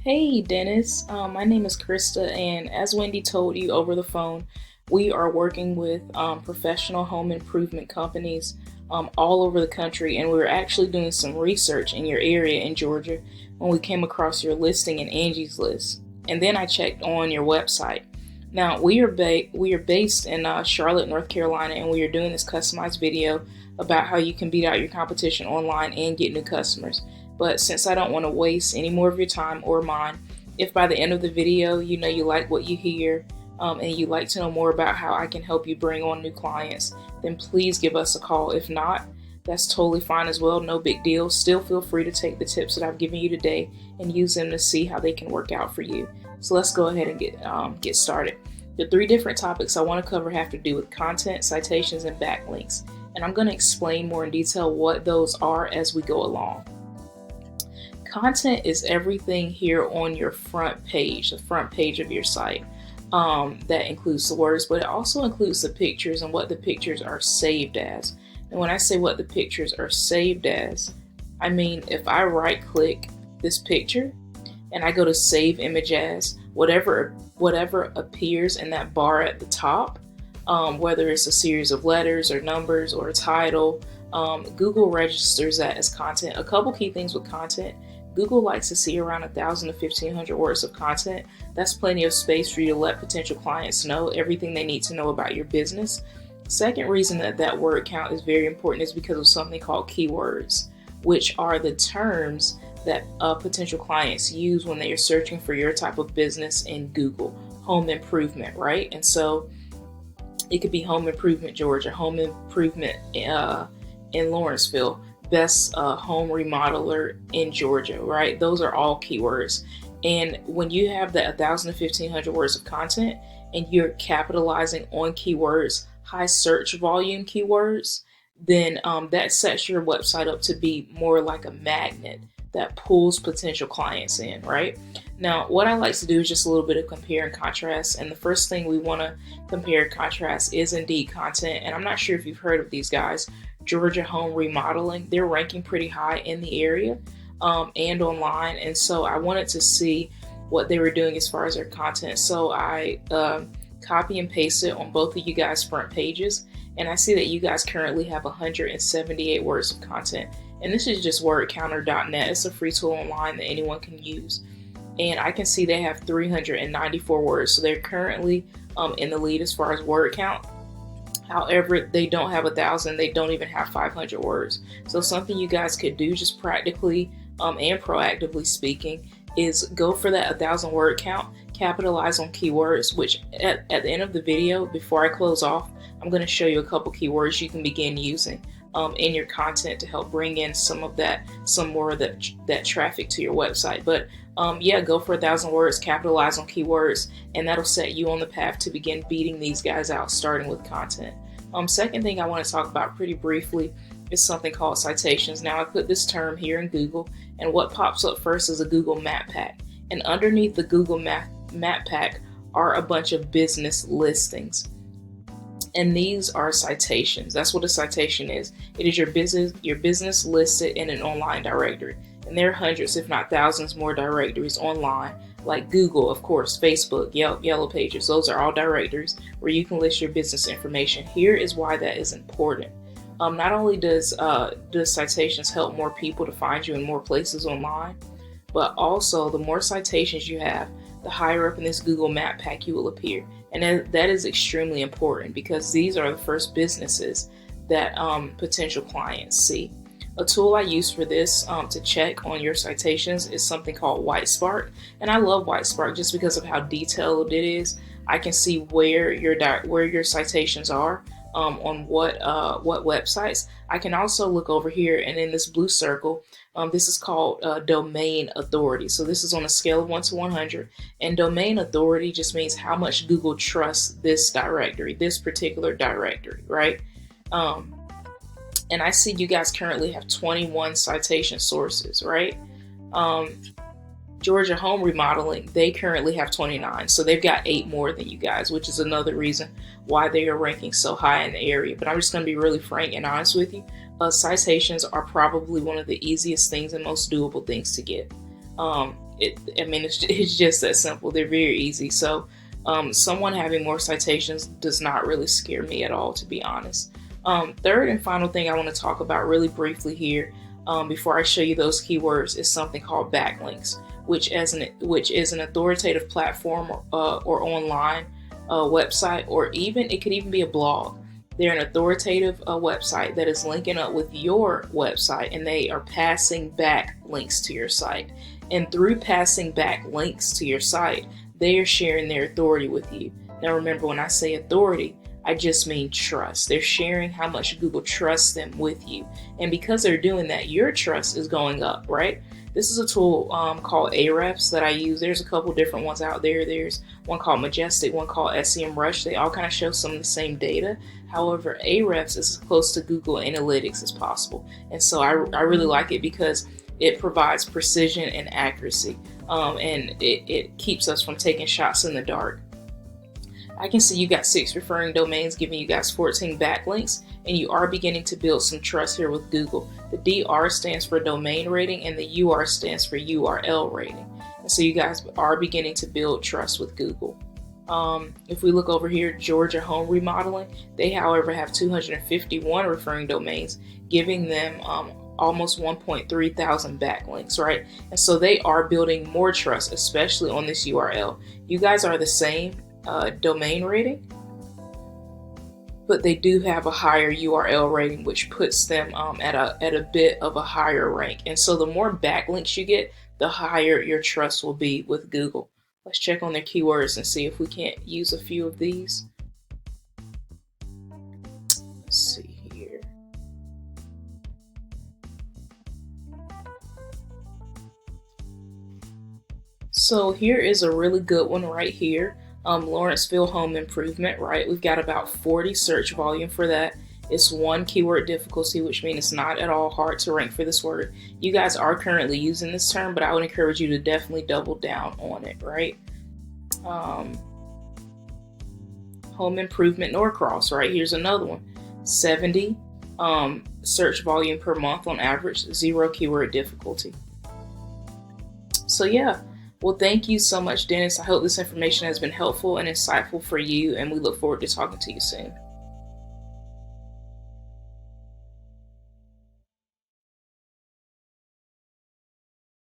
Hey Dennis, my name is Krista, and as Wendy told you over the phone, we are working with professional home improvement companies all over the country, and we were actually doing some research in your area in Georgia when we came across your listing in Angie's List. And then I checked on your website. Now we are based in Charlotte, North Carolina, and we are doing this customized video about how you can beat out your competition online and get new customers. But since I don't want to waste any more of your time or mine, if by the end of the video you know you like what you hear and you'd like to know more about how I can help you bring on new clients, then please give us a call. If not, that's totally fine as well. No big deal. Still feel free to take the tips that I've given you today and use them to see how they can work out for you. So let's go ahead and get started. The three different topics I want to cover have to do with content, citations, and backlinks. And I'm going to explain more in detail what those are as we go along. Content is everything here on your front page, the front page of your site. That includes the words, but it also includes the pictures and what the pictures are saved as. And when I say what the pictures are saved as, I mean if I right click this picture and I go to save image as, whatever appears in that bar at the top, whether it's a series of letters or numbers or a title, Google registers that as content. A couple key things with content: Google likes to see around 1,000 to 1,500 words of content. That's plenty of space for you to let potential clients know everything they need to know about your business. Second reason that word count is very important is because of something called keywords, which are the terms that potential clients use when they are searching for your type of business in Google. Home improvement, right? And so it could be home improvement Georgia, home improvement in Lawrenceville, best home remodeler in Georgia, right? Those are all keywords. And when you have that 1,000 to 1,500 words of content and you're capitalizing on keywords, high search volume keywords, then that sets your website up to be more like a magnet that pulls potential clients in, right? Now, what I like to do is just a little bit of compare and contrast. And the first thing we want to compare and contrast is Indeed content. And I'm not sure if you've heard of these guys, Georgia Home Remodeling. They're ranking pretty high in the area and online. And so I wanted to see what they were doing as far as their content. So I copy and paste it on both of you guys' front pages. And I see that you guys currently have 178 words of content. And this is just wordcounter.net. It's a free tool online that anyone can use. And I can see they have 394 words. So they're currently in the lead as far as word count. However, they don't have 1,000. They don't even have 500 words. So something you guys could do just practically and proactively speaking is go for that 1,000 word count, capitalize on keywords, which at the end of the video, before I close off, I'm going to show you a couple keywords you can begin using in your content to help bring in some more of that traffic to your website. But yeah, go for 1,000 words, capitalize on keywords, and that'll set you on the path to begin beating these guys out, starting with content. Second thing I want to talk about pretty briefly is something called citations. Now, I put this term here in Google, and what pops up first is a Google Map Pack. And underneath the Google Map Pack are a bunch of business listings. And these are citations. That's what a citation is. It is your business listed in an online directory. And there are hundreds, if not thousands, more directories online, like Google, of course, Facebook, Yelp, Yellow Pages. Those are all directories where you can list your business information. Here is why that is important. Not only does citations help more people to find you in more places online, but also the more citations you have, the higher up in this Google Map Pack you will appear. And that is extremely important because these are the first businesses that potential clients see. A tool I use for this to check on your citations is something called Whitespark. And I love Whitespark just because of how detailed it is. I can see where your citations are on what websites. I can also look over here, and in this blue circle, this is called domain authority. So this is on a scale of 1 to 100, and domain authority just means how much Google trusts this directory, this particular directory, right? And I see you guys currently have 21 citation sources, right? Georgia Home Remodeling, they currently have 29. So they've got 8 more than you guys, which is another reason why they are ranking so high in the area. But I'm just going to be really frank and honest with you. Citations are probably one of the easiest things and most doable things to get. I mean, it's just that simple. They're very easy. So someone having more citations does not really scare me at all, to be honest. Third and final thing I want to talk about really briefly here, before I show you those keywords, is something called backlinks, which is an authoritative platform or online website, or it could even be a blog. They're an authoritative website that is linking up with your website, and they are passing back links to your site. And through passing back links to your site, they are sharing their authority with you. Now remember, when I say authority, I just mean trust. They're sharing how much Google trusts them with you. And because they're doing that, your trust is going up, right? This is a tool called Ahrefs that I use. There's a couple different ones out there. There's one called Majestic, one called SEMrush. They all kind of show some of the same data. However, Ahrefs is as close to Google Analytics as possible. And so I really like it because it provides precision and accuracy. And it keeps us from taking shots in the dark. I can see you got 6 referring domains giving you guys 14 backlinks, and you are beginning to build some trust here with Google. The DR stands for domain rating, and the UR stands for URL rating. And so you guys are beginning to build trust with Google. If we look over here, Georgia Home Remodeling, they however have 251 referring domains, giving them almost 1.3 thousand backlinks, right? And so they are building more trust, especially on this URL. You guys are the same domain rating, but they do have a higher URL rating, which puts them at a bit of a higher rank. And so the more backlinks you get, the higher your trust will be with Google. Let's check on their keywords and see if we can't use a few of these. Let's see here. So here is a really good one right here. Lawrenceville home improvement, right? We've got about 40 search volume for that. It's 1 keyword difficulty, which means it's not at all hard to rank for this word. You guys are currently using this term, but I would encourage you to definitely double down on it, right? Home improvement Norcross, right? Here's another one. 70 search volume per month on average, 0 keyword difficulty. So yeah. Well, thank you so much, Dennis. I hope this information has been helpful and insightful for you, and we look forward to talking to you soon.